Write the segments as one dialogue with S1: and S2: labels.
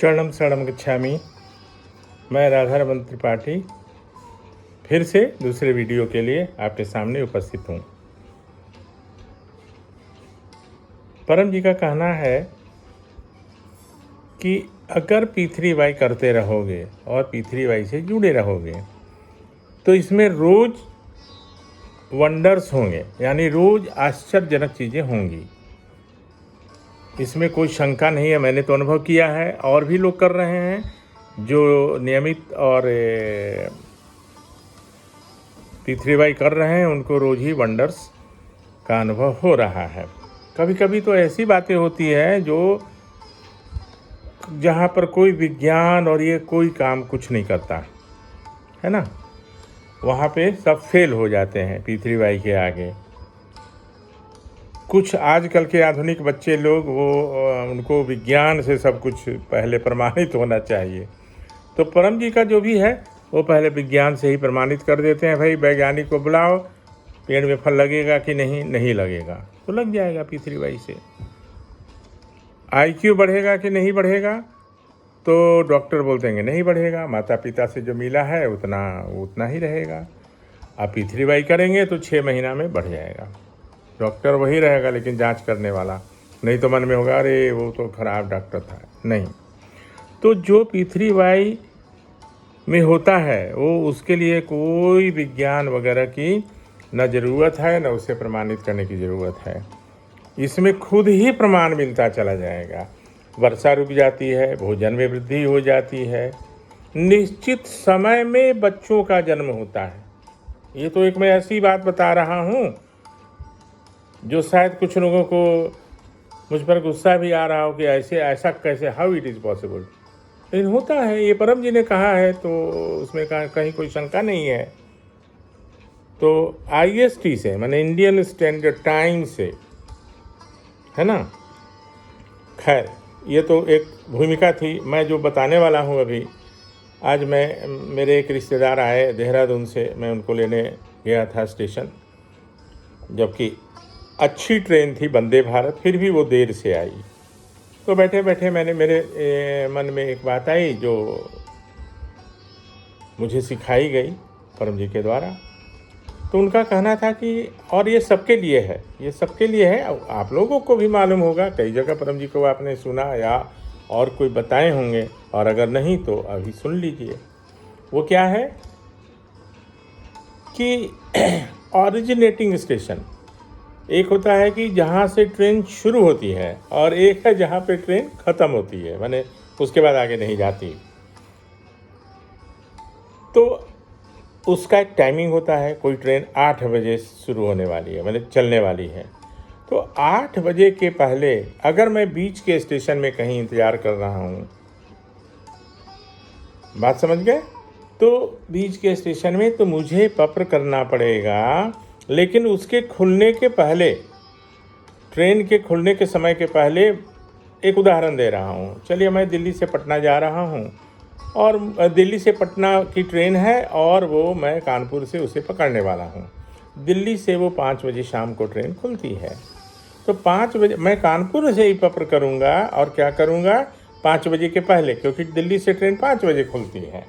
S1: चरणम शरणम गच्छामि। मैं राधारमण त्रिपाठी फिर से दूसरे वीडियो के लिए आपके सामने उपस्थित हूँ। परम जी का कहना है कि अगर P3Y करते रहोगे और P3Y से जुड़े रहोगे तो इसमें रोज वंडर्स होंगे, यानी रोज आश्चर्यजनक चीज़ें होंगी। इसमें कोई शंका नहीं है। मैंने तो अनुभव किया है और भी लोग कर रहे हैं जो नियमित और P3Y कर रहे हैं, उनको रोज ही वंडर्स का अनुभव हो रहा है। कभी कभी तो ऐसी बातें होती है जो जहाँ पर कोई विज्ञान और ये कोई काम कुछ नहीं करता है ना, वहाँ पे सब फेल हो जाते हैं P3Y के आगे। कुछ आजकल के आधुनिक बच्चे लोग उनको विज्ञान से सब कुछ पहले प्रमाणित होना चाहिए, तो परम जी का जो भी है वो पहले विज्ञान से ही प्रमाणित कर देते हैं। भाई वैज्ञानिक को बुलाओ, पेड़ में फल लगेगा कि नहीं लगेगा, तो लग जाएगा P3Y से। IQ बढ़ेगा कि नहीं बढ़ेगा, तो डॉक्टर बोलते हैं नहीं बढ़ेगा, माता पिता से जो मिला है उतना ही रहेगा। आप P3Y करेंगे तो 6 महीना में बढ़ जाएगा। डॉक्टर वही रहेगा लेकिन जांच करने वाला नहीं, तो मन में होगा अरे वो तो खराब डॉक्टर था। नहीं, तो जो P3Y में होता है वो उसके लिए कोई विज्ञान वगैरह की न ज़रूरत है, न उसे प्रमाणित करने की ज़रूरत है। इसमें खुद ही प्रमाण मिलता चला जाएगा। वर्षा रुक जाती है, भोजन में वृद्धि हो जाती है, निश्चित समय में बच्चों का जन्म होता है। ये तो एक मैं ऐसी बात बता रहा हूँ जो शायद कुछ लोगों को मुझ पर गुस्सा भी आ रहा हो कि ऐसा कैसे, हाउ इट इज़ पॉसिबल, लेकिन होता है। ये परम जी ने कहा है तो उसमें कहीं कोई शंका नहीं है। तो IST से, माने इंडियन स्टैंडर्ड टाइम से, है ना। खैर, ये तो एक भूमिका थी। मैं जो बताने वाला हूँ अभी, आज मेरे एक रिश्तेदार आए देहरादून से, मैं उनको लेने गया था स्टेशन, जबकि अच्छी ट्रेन थी वंदे भारत, फिर भी वो देर से आई। तो बैठे बैठे मेरे मन में एक बात आई जो मुझे सिखाई गई परम जी के द्वारा। तो उनका कहना था कि और ये सबके लिए है, ये सबके लिए है। आप लोगों को भी मालूम होगा, कई जगह परम जी को आपने सुना या और कोई बताए होंगे, और अगर नहीं तो अभी सुन लीजिए। वो क्या है कि ऑरिजिनेटिंग स्टेशन एक होता है कि जहाँ से ट्रेन शुरू होती है, और एक है जहाँ पे ट्रेन ख़त्म होती है, माने उसके बाद आगे नहीं जाती। तो उसका एक टाइमिंग होता है। कोई ट्रेन 8 बजे शुरू होने वाली है, मतलब चलने वाली है, तो 8 बजे के पहले अगर मैं बीच के स्टेशन में कहीं इंतज़ार कर रहा हूँ, बात समझ गए, तो बीच के स्टेशन में तो मुझे पत्र करना पड़ेगा। लेकिन उसके खुलने के पहले, ट्रेन के खुलने के समय के पहले, एक उदाहरण दे रहा हूँ। चलिए, मैं दिल्ली से पटना जा रहा हूँ और दिल्ली से पटना की ट्रेन है और वो मैं कानपुर से उसे पकड़ने वाला हूँ। दिल्ली से वो 5 बजे शाम को ट्रेन खुलती है, तो 5 बजे मैं कानपुर से ही पत्र करूँगा। और क्या करूँगा 5 बजे के पहले, क्योंकि दिल्ली से ट्रेन 5 बजे खुलती है।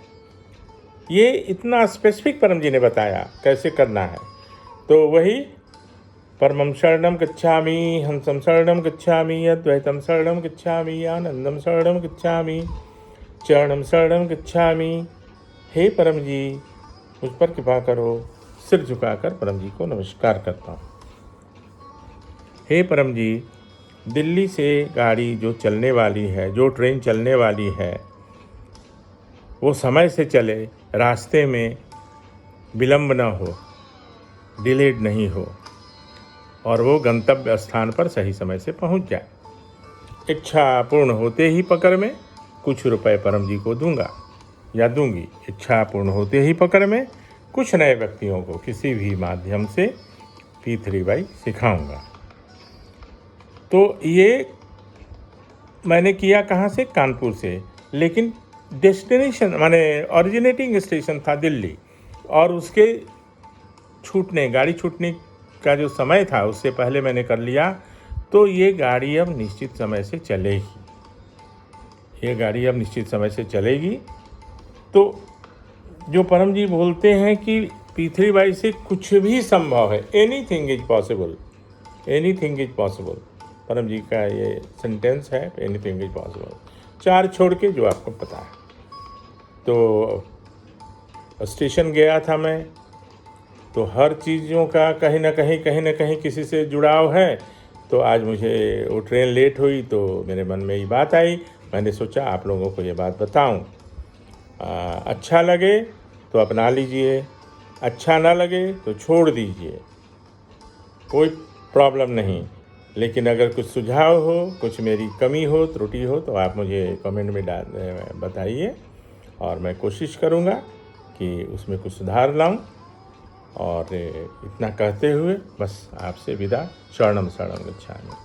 S1: ये इतना स्पेसिफिक परम जी ने बताया कैसे करना है। तो वही परमं शरणं गच्छामि, हंसं शरणं गच्छामि, अद्वैतं शरणं गच्छामि, आनंदं शरणं गच्छामि, चरणं शरणं गच्छामि। हे परम जी, मुझ पर कृपा करो। सिर झुकाकर परम जी को नमस्कार करता हूँ। हे परम जी, दिल्ली से गाड़ी जो चलने वाली है, जो ट्रेन चलने वाली है, वो समय से चले, रास्ते में विलम्ब न हो, डिलेड नहीं हो, और वो गंतव्य स्थान पर सही समय से पहुंच जाए। इच्छा पूर्ण होते ही पकड़ में कुछ रुपए परम जी को दूंगा या दूंगी। इच्छा पूर्ण होते ही पकड़ में कुछ नए व्यक्तियों को किसी भी माध्यम से P3Y सिखाऊंगा। तो ये मैंने किया कहाँ से, कानपुर से, लेकिन डेस्टिनेशन माने ओरिजिनेटिंग स्टेशन था दिल्ली, और उसके गाड़ी छूटने का जो समय था उससे पहले मैंने कर लिया। तो ये गाड़ी अब निश्चित समय से चलेगी, ये गाड़ी अब निश्चित समय से चलेगी। तो जो परम जी बोलते हैं कि P3 से कुछ भी संभव है, anything is possible, anything is possible. परम जी का ये सेंटेंस है, एनीथिंग इज पॉसिबल। 4 छोड़ के जो आपको पता है। तो स्टेशन गया था मैं, तो हर चीज़ों का कहीं ना कहीं किसी से जुड़ाव है। तो आज मुझे वो ट्रेन लेट हुई तो मेरे मन में ये बात आई, मैंने सोचा आप लोगों को ये बात बताऊं। अच्छा लगे तो अपना लीजिए, अच्छा ना लगे तो छोड़ दीजिए, कोई प्रॉब्लम नहीं। लेकिन अगर कुछ सुझाव हो, कुछ मेरी कमी हो, त्रुटि हो, तो आप मुझे कमेंट में बताइए और मैं कोशिश करूँगा कि उसमें कुछ सुधार लाऊं। और इतना कहते हुए बस आपसे विदा। शरणम शरणम गच्छामि।